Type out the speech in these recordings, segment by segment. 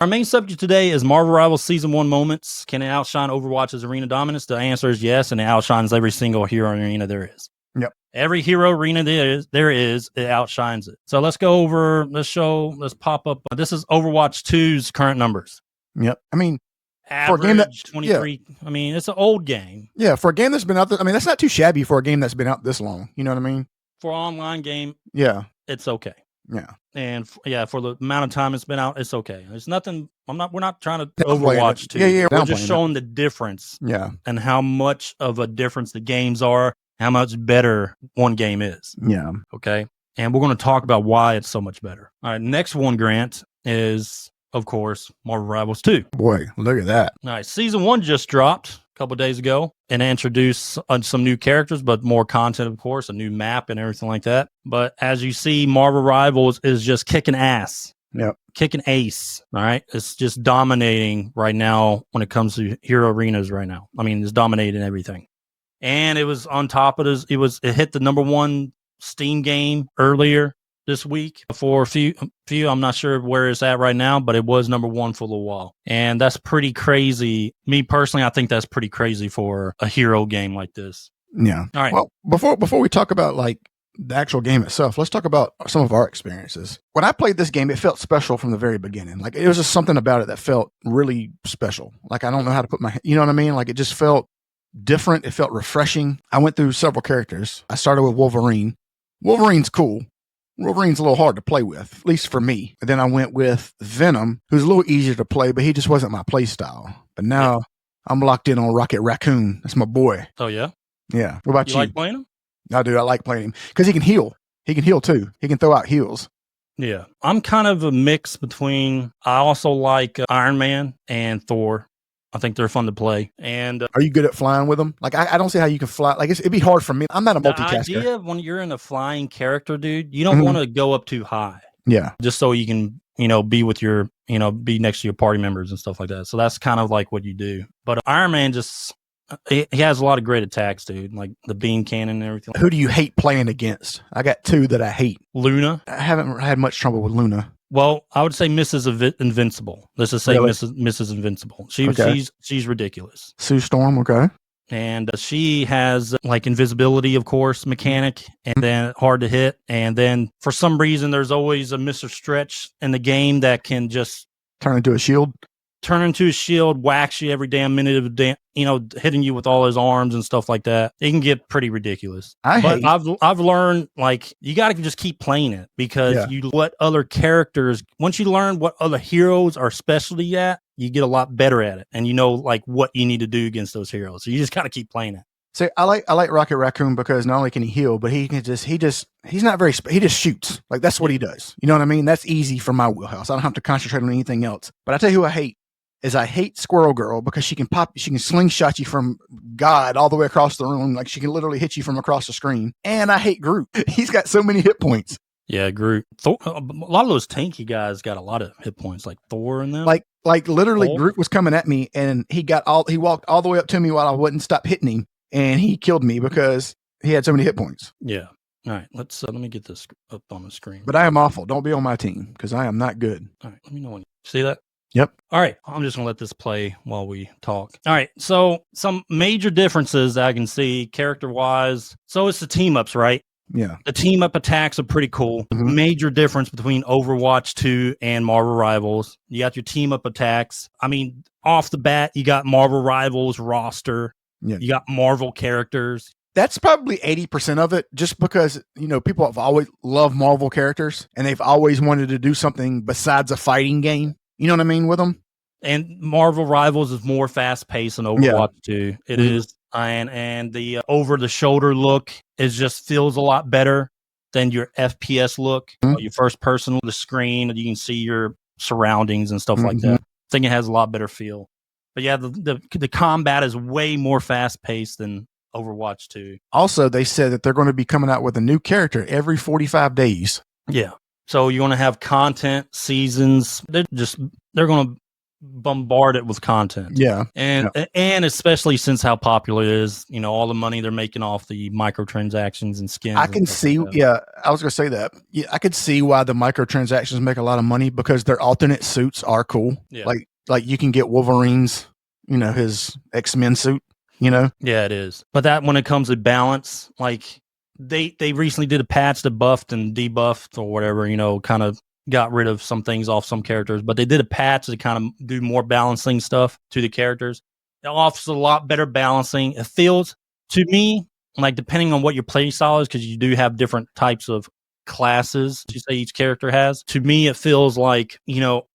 Our main subject today is Marvel Rivals Season 1 moments. Can it outshine Overwatch's arena dominance? The answer is yes, and it outshines every single hero arena there is. Yep. Every hero arena there is, it outshines it. So let's go over, let's pop up. This is Overwatch 2's current numbers. Yep. I mean, average, for a game that 23. Yeah. I mean, it's an old game. Yeah, for a game that's been out there, I mean, that's not too shabby for a game that's been out this long. You know what I mean? For an online game, yeah, it's okay. Yeah. And for the amount of time it's been out, it's okay. There's nothing. We're not trying to Overwatch 2. Yeah. We're just showing the difference. Yeah. And how much of a difference the games are, how much better one game is. Yeah. Okay. And we're going to talk about why it's so much better. All right. Next one, Grant, is, of course, Marvel Rivals 2. Boy, look at that. All right. Season 1 just dropped a couple days ago and introduced some new characters, but more content, of course, a new map and everything like that. But as you see, Marvel Rivals is just kicking ass. Yep. Kicking ace. All right. It's just dominating right now when it comes to hero arenas right now. I mean, it's dominating everything. And it was on top of this. It hit the #1 Steam game earlier this week for a few. I'm not sure where it's at right now, but it was #1 for a little while. And that's pretty crazy. Me personally, I think that's pretty crazy for a hero game like this. Yeah. All right. Well, before we talk about like the actual game itself, let's talk about some of our experiences. When I played this game, it felt special from the very beginning. Like it was just something about it that felt really special. Like I don't know how to put you know what I mean? Like it just felt different. It felt refreshing. I went through several characters. I started with Wolverine. Wolverine's cool. Wolverine's a little hard to play with, at least for me. And then I went with Venom, who's a little easier to play, but he just wasn't my play style. But now I'm locked in on Rocket Raccoon. That's my boy. Oh, yeah? Yeah. What about you? You like playing him? I do. I like playing him because he can heal. He can heal too. He can throw out heals. Yeah. I'm kind of a mix between, I also like Iron Man and Thor. I think they're fun to play. And are you good at flying with them? Like, I don't see how you can fly. Like, it'd be hard for me. I'm not a multitasker. The idea of when you're in a flying character, dude, you don't want to go up too high. Yeah. Just so you can, be with your, be next to your party members and stuff like that. So that's kind of like what you do. But Iron Man he has a lot of great attacks, dude. Like the beam cannon and everything. Who do you hate playing against? I got 2 that I hate. Luna. I haven't had much trouble with Luna. Well, I would say Mrs. Invincible. Let's just say really? Mrs. Invincible. She's ridiculous. Sue Storm, okay. And she has like invisibility, of course, mechanic, and then hard to hit. And then for some reason, there's always a Mr. Stretch in the game that can just turn into a shield, whacks you every damn minute of hitting you with all his arms and stuff like that. It can get pretty ridiculous. I've learned like you got to just keep playing it because you let other characters. Once you learn what other heroes are specialty at, you get a lot better at it, and like what you need to do against those heroes. So you just got to keep playing it. So I like Rocket Raccoon because not only can he heal, but he's not very, he just shoots. Like that's what he does. You know what I mean? That's easy for my wheelhouse. I don't have to concentrate on anything else. But I tell you who I hate. I hate Squirrel Girl because she can slingshot you from God all the way across the room. Like she can literally hit you from across the screen. And I hate Groot. He's got so many hit points. Yeah, Groot. A lot of those tanky guys got a lot of hit points, like Thor and them. Like literally Groot was coming at me and he walked all the way up to me while I wouldn't stop hitting him. And he killed me because he had so many hit points. Yeah. All right. Let me get this up on the screen. But I am awful. Don't be on my team because I am not good. All right. Let me know when you see that. Yep. All right. I'm just going to let this play while we talk. All right. So some major differences I can see character-wise. So it's the team-ups, right? Yeah. The team-up attacks are pretty cool. Mm-hmm. Major difference between Overwatch 2 and Marvel Rivals. You got your team-up attacks. I mean, off the bat, you got Marvel Rivals roster. Yeah. You got Marvel characters. That's probably 80% of it, just because, people have always loved Marvel characters and they've always wanted to do something besides a fighting game. You know what I mean with them? And Marvel Rivals is more fast-paced than Overwatch 2. It is. And the over-the-shoulder look just feels a lot better than your FPS look. Your first-person, the screen, you can see your surroundings and stuff like that. I think it has a lot better feel. But yeah, the combat is way more fast-paced than Overwatch 2. Also, they said that they're going to be coming out with a new character every 45 days. Yeah. So you're going to have content, seasons. They're going to bombarded with content. Yeah. And especially since how popular it is, all the money they're making off the microtransactions and skins. I can see, I was going to say that. Yeah, I could see why the microtransactions make a lot of money because their alternate suits are cool. Yeah. Like you can get Wolverine's, his X-Men suit, Yeah, it is. But that when it comes to balance, like they recently did a patch that buffed and debuffed or whatever, kind of got rid of some things off some characters, but they did a patch to kind of do more balancing stuff to the characters. It offers a lot better balancing. It feels to me like, depending on what your play style is, because you do have different types of classes you say each character has. To me, it feels like,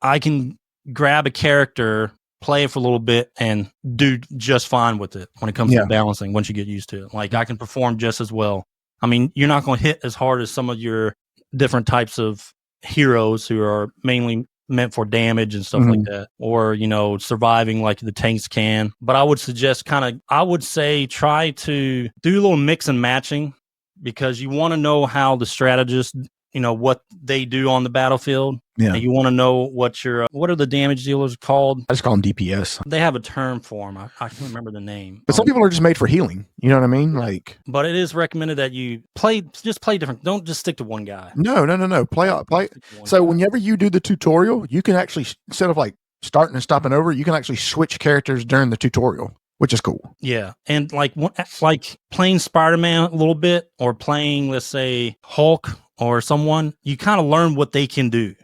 I can grab a character, play it for a little bit, and do just fine with it when it comes to balancing once you get used to it. Like, I can perform just as well. I mean, you're not going to hit as hard as some of your different types of heroes who are mainly meant for damage and stuff like that, or surviving like the tanks can. But I would suggest try to do a little mix and matching, because you want to know how the strategists, what they do on the battlefield. And you want to know what are the damage dealers called? I just call them DPS. They have a term for them. I can't remember the name. But some people are just made for healing. You know what I mean? But it is recommended that you play different. Don't just stick to one guy. No. Play. So whenever you do the tutorial, you can actually, instead of like starting and stopping over, you can actually switch characters during the tutorial, which is cool. Yeah. And like playing Spider-Man a little bit, or playing, let's say, Hulk or someone, you kind of learn what they can do.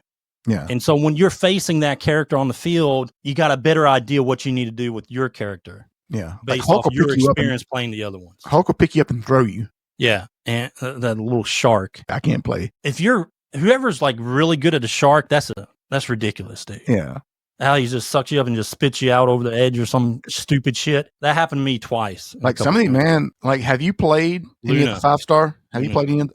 Yeah. And so when you're facing that character on the field, you got a better idea what you need to do with your character. Yeah. Based off your experience playing the other ones. Hulk will pick you up and throw you. Yeah. And that little shark. I can't play. Whoever's like really good at a shark, that's ridiculous, dude. Yeah. How he just sucks you up and just spits you out over the edge or some stupid shit. That happened to me twice. Like somebody, man, like, have you played any of the 5-star? Have you played any of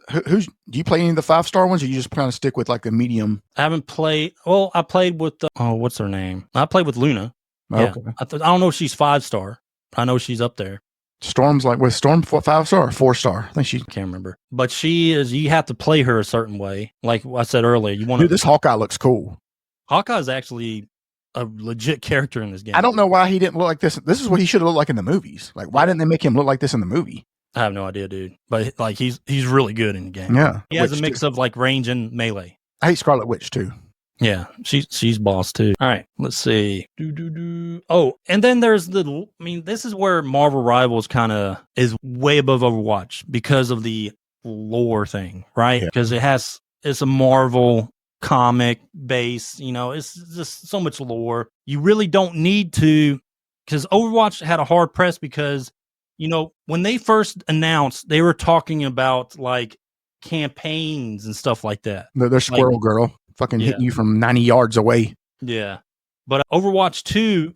do you play any of the 5-star ones, or you just kind of stick with like the medium? I haven't played. Well, I played with, what's her name? I played with Luna. Okay. Yeah. I don't know if she's 5-star. I know she's up there. Storm's like, was Storm 5-star or 4-star? I think she can't remember. But you have to play her a certain way. Like I said earlier, Dude, this Hawkeye looks cool. Hawkeye is actually a legit character in this game. I don't know why he didn't look like this. This is what he should have looked like in the movies. Like, why didn't they make him look like this in the movie? I have no idea, dude. But like, he's really good in the game. Yeah, he has a mix of like range and melee. I hate Scarlet Witch too. Yeah, she's boss too. All right, let's see. Oh, and then there's this is where Marvel Rivals kind of is way above Overwatch because of the lore thing, right? Because it's a Marvel comic base, it's just so much lore. You really don't need to, because Overwatch had a hard press because, when they first announced, they were talking about like campaigns and stuff like that. They're Squirrel Girl fucking hitting you from 90 yards away. Yeah. But Overwatch 2,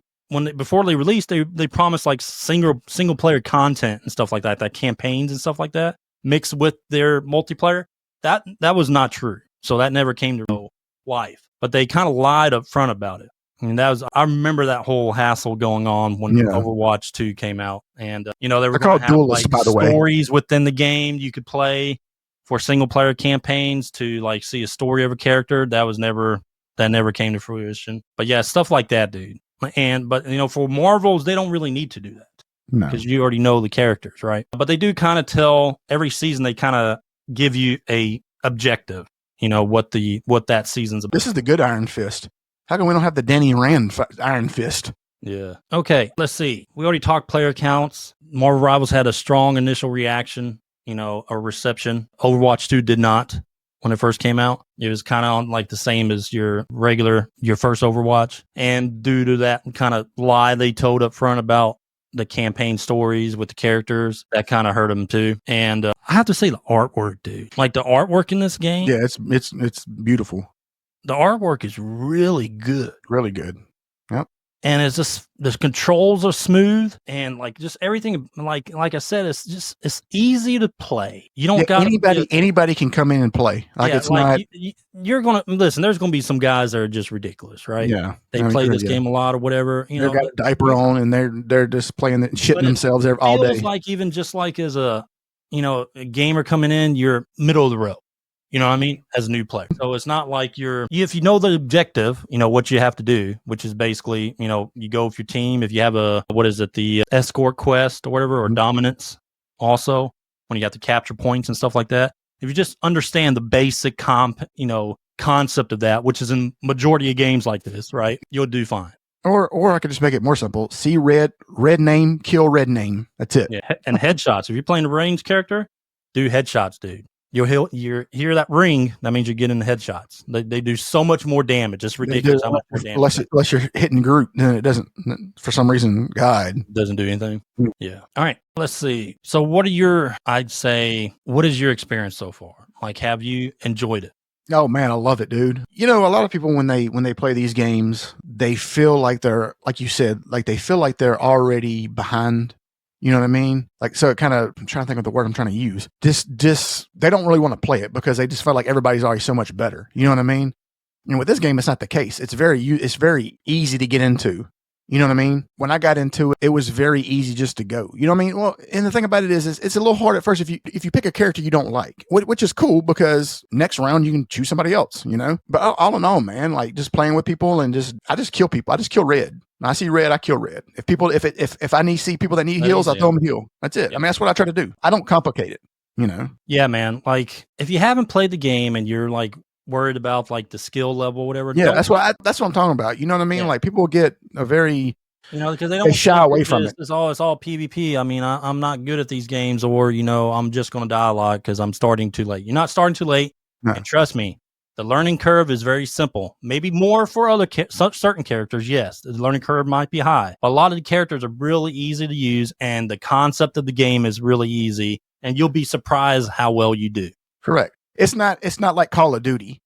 before they released, they promised like single player content and stuff like that campaigns and stuff like that mixed with their multiplayer. That was not true. So that never came to life. But they kind of lied up front about it. I mean, I remember that whole hassle going on when Overwatch 2 came out. And, they were going to have like stories within the game you could play for single player campaigns to like see a story of a character. That never came to fruition. But yeah, stuff like that, dude. But for Marvels, they don't really need to do that because you already know the characters, right? But they do kind of tell every season, they kind of give you a objective, what that season's about. This is the good Iron Fist. How come we don't have the Danny Rand Iron Fist? Yeah. Okay, let's see. We already talked player counts. Marvel Rivals had a strong initial reaction, a reception. Overwatch 2 did not when it first came out. It was kind of like the same as your first Overwatch. And due to that kind of lie they told up front about the campaign stories with the characters, that kind of hurt them too. And I have to say the artwork, dude. Like the artwork in this game. Yeah, it's beautiful. The artwork is really good. Really good. Yep. And it's just, the controls are smooth, and like just everything, like I said, it's easy to play. You don't got anybody can come in and play. Like, it's not. You're gonna listen. There's gonna be some guys that are just ridiculous, right? Yeah, they play this game a lot or whatever. They've got a diaper on and they're just playing it, shitting themselves all day. Like even just like as a a gamer coming in, you're middle of the road. You know what I mean? As a new player. So it's not like if you know the objective, you know what you have to do, which is basically, you know, you go with your team. If you have the escort quest or whatever, or dominance also, when you have to capture points and stuff like that. If you just understand the basic concept of that, which is in majority of games like this, right? You'll do fine. Or I could just make it more simple. See red name, kill red name. That's it. Yeah. And headshots. If you're playing a ranged character, do headshots, dude. You'll hear that ring. That means you're getting the headshots. They do so much more damage. It's ridiculous how much more damage. Unless you're hitting group, then it doesn't, for some reason, guide. Doesn't do anything. Yeah. All right. Let's see. So what is your experience so far? Like, have you enjoyed it? Oh man, I love it, dude. You know, a lot of people when they play these games, they feel like they're, like you said, like they feel like they're already behind. You know what I mean? Like, so it kind of, I'm trying to think of the word I'm trying to use. They don't really want to play it because they just feel like everybody's already so much better. You know what I mean? And with this game, it's not the case. It's very easy to get into. You know what I mean? When I got into it, it was very easy just to go. You know what I mean? Well, and the thing about it is it's a little hard at first if you pick a character you don't like, which is cool because next round you can choose somebody else, you know? But all in all, man, like just playing with people and I just kill people. I just kill red. When I see red, I kill red. If I see people that need heals, I throw them a heal. That's it. Yep. I mean, that's what I try to do. I don't complicate it, you know? Yeah, man. Like, if you haven't played the game and you're like worried about like the skill level, whatever. Yeah, that's what I'm talking about. You know what I mean? Yeah. Like people get a very, because they shy away from it. It's all PvP. I mean, I'm not good at these games, or I'm just going to die a lot because I'm starting too late. You're not starting too late, no. And trust me, the learning curve is very simple. Maybe more for other certain characters. Yes, the learning curve might be high, but a lot of the characters are really easy to use, and the concept of the game is really easy, and you'll be surprised how well you do. Correct. It's not like Call of Duty.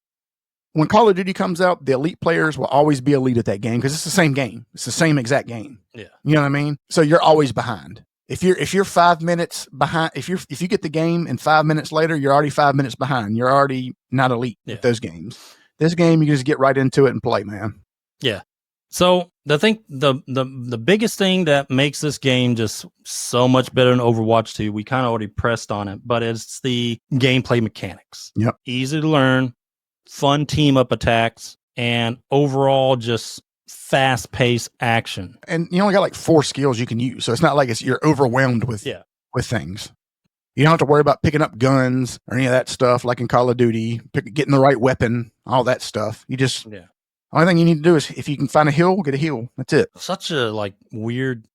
When Call of Duty comes out, the elite players will always be elite at that game because it's the same game. It's the same exact game. Yeah. You know what I mean? So you're always behind. If you're 5 minutes behind, if you get the game and 5 minutes later, you're already 5 minutes behind. You're already not elite with those games. This game, you just get right into it and play, man. Yeah. So the biggest thing that makes this game just so much better than Overwatch 2, we kind of already pressed on it, but it's the gameplay mechanics. Yep. Easy to learn, fun team up attacks, and overall just fast-paced action. And you only got like 4 skills you can use, so it's not like you're overwhelmed with things. You don't have to worry about picking up guns or any of that stuff like in Call of Duty, getting the right weapon, all that stuff. You just only thing you need to do is if you can find a heal, get a heal. That's it. Such a weird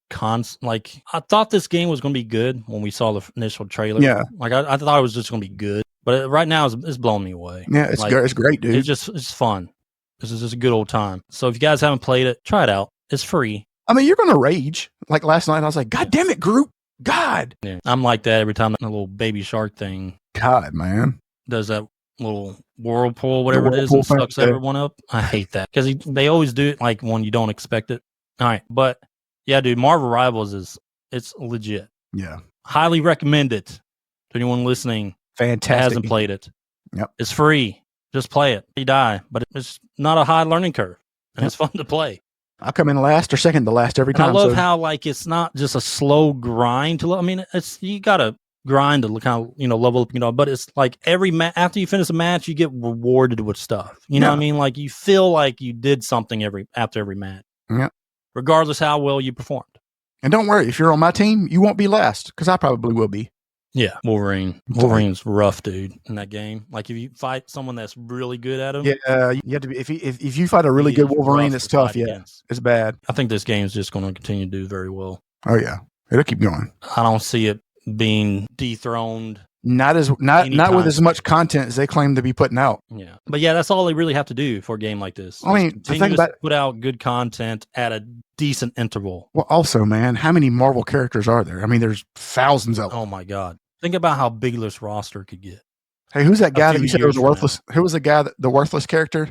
like I thought this game was going to be good when we saw the initial trailer. Yeah, like I thought it was just going to be good, but right now it's blowing me away. Yeah, it's great, dude. It's fun. This is just a good old time. So if you guys haven't played it, try it out. It's free. I mean, you're going to rage. Like last night, I was like, God damn it, group. God. Yeah, I'm like that every time that little baby shark thing. God, man. Does that little whirlpool, whatever it is, and sucks everyone up. I hate that because they always do it like when you don't expect it. All right. But yeah, dude, Marvel Rivals it's legit. Yeah. Highly recommend it to anyone listening. Fantastic. That hasn't played it. Yep. It's free. Just play it. You die, but it's not a high learning curve, and it's fun to play. I come in last or second to last every time. I love how it's not just a slow grind to. I mean, you gotta grind to kind of level up, but it's like every after you finish a match, you get rewarded with stuff. You know what I mean? Like you feel like you did something after every match. Yeah. Regardless how well you performed. And don't worry, if you're on my team, you won't be last because I probably will be. Yeah, Wolverine's rough, dude, in that game. Like if you fight someone that's really good at him, you have to be. If you fight a really good Wolverine, it's tough. Yeah, against. It's bad. I think this game's just going to continue to do very well. Oh yeah, it'll keep going. I don't see it being dethroned. Not with as much content as they claim to be putting out. Yeah, but yeah, that's all they really have to do for a game like this. I mean, put out good content at a decent interval. Well, also, man, how many Marvel characters are there? I mean, there's thousands of them. Oh my god, think about how big this roster could get. Hey, who's that guy that you said was worthless? Who was the guy the worthless character?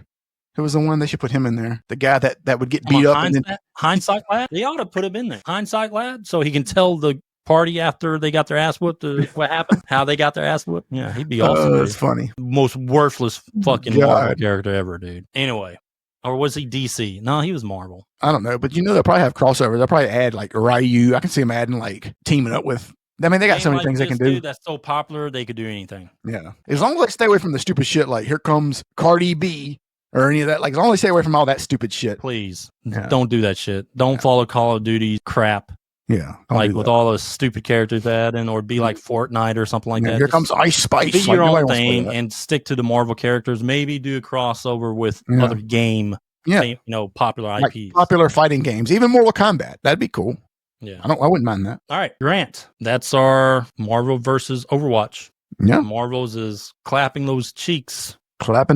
Who was the one they should put him in there? The guy that would get beat up. Hindsight Lad. They ought to put him in there. Hindsight Lad, so he can tell the party after they got their ass whooped what happened, how they got their ass whooped. Yeah, he'd be awesome. That's funny. Most worthless fucking Marvel character ever, dude. Anyway, or was he DC? No, he was Marvel. I don't know, but they'll probably have crossovers. They'll probably add like Ryu. I can see him adding teaming up with I mean, they got so many Game things they like can this, do. dude, that's so popular, they could do anything. Yeah. As long as they stay away from the stupid shit like here comes Cardi B or any of that. Like, as long as they stay away from all that stupid shit. Please Yeah. don't do that shit. Don't follow Call of Duty crap. Yeah. Like with all those stupid characters that, and or be like Fortnite or something like that. Here comes Ice Spice. Be Like, your nobody own wants to play thing that. and stick to the Marvel characters. Maybe do a crossover with Yeah. other game, Yeah. you know, popular Like IPs. popular fighting games, even Mortal Kombat. That'd be cool. Yeah. I wouldn't mind that. All right, Grant. That's our Marvel versus Overwatch. Yeah. Marvel's is clapping those cheeks. Clapping the